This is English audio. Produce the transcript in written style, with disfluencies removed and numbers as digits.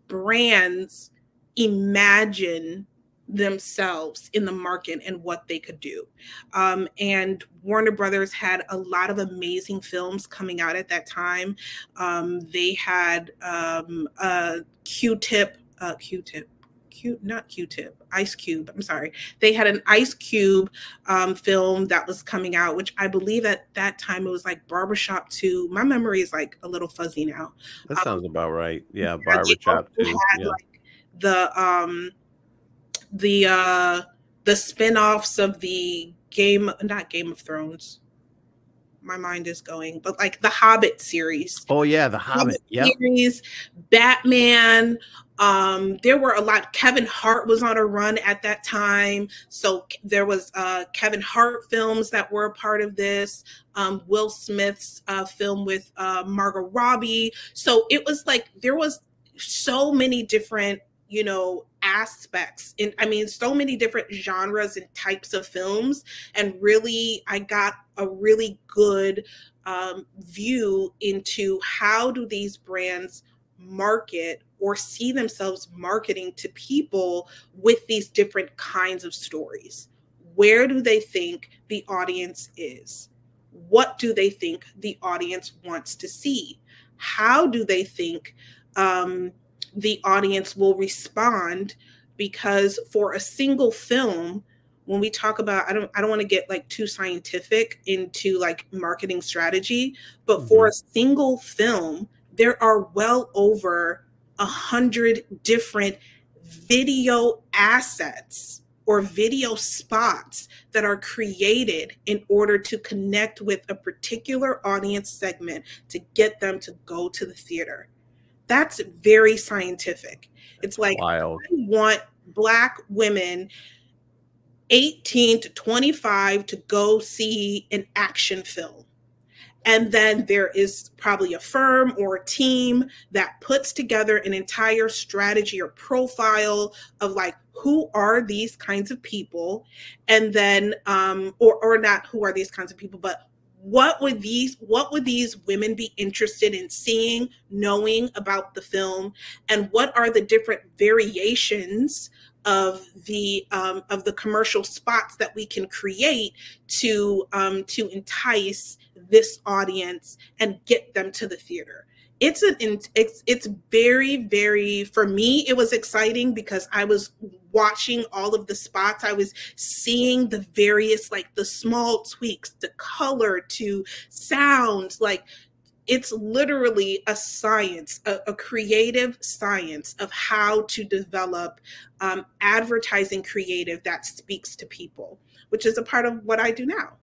brands imagine themselves in the market and what they could do. And Warner Brothers had a lot of amazing films coming out at that time. They had Ice Cube. I'm sorry. They had an Ice Cube film that was coming out, which I believe at that time it was like Barbershop 2. My memory is like a little fuzzy now. That sounds about right. Yeah, Barbershop 2. Had, Yeah. like, the spin-offs of the not Game of Thrones. My mind is going, but like the Hobbit series. Oh yeah, the Hobbit. Yeah. Series, Batman. There were a lot. Kevin Hart was on a run at that time, so there was Kevin Hart films that were a part of this. Will Smith's film with Margot Robbie. So it was like there was so many different, you know, aspects in, I mean, so many different genres and types of films. And really, I got a really good view into how do these brands market or see themselves marketing to people with these different kinds of stories. Where do they think the audience is? What do they think the audience wants to see? How do they think the audience will respond? Because for a single film, when we talk about, I don't want to get like too scientific into like marketing strategy, but for a single film, there are well over 100 different video assets or video spots that are created in order to connect with a particular audience segment to get them to go to the theater. That's very scientific. It's like, wild. I want Black women 18 to 25 to go see an action film. And then there is probably a firm or a team that puts together an entire strategy or profile of like, who are these kinds of people? And then, or not who are these kinds of people, but what would these women be interested in seeing, knowing about the film, and what are the different variations of the commercial spots that we can create to entice this audience and get them to the theater. It's very, very, for me, it was exciting because I was watching all of the spots. I was seeing the various, like the small tweaks, the color to sounds, like it's literally a science, a creative science of how to develop advertising creative that speaks to people, which is a part of what I do now.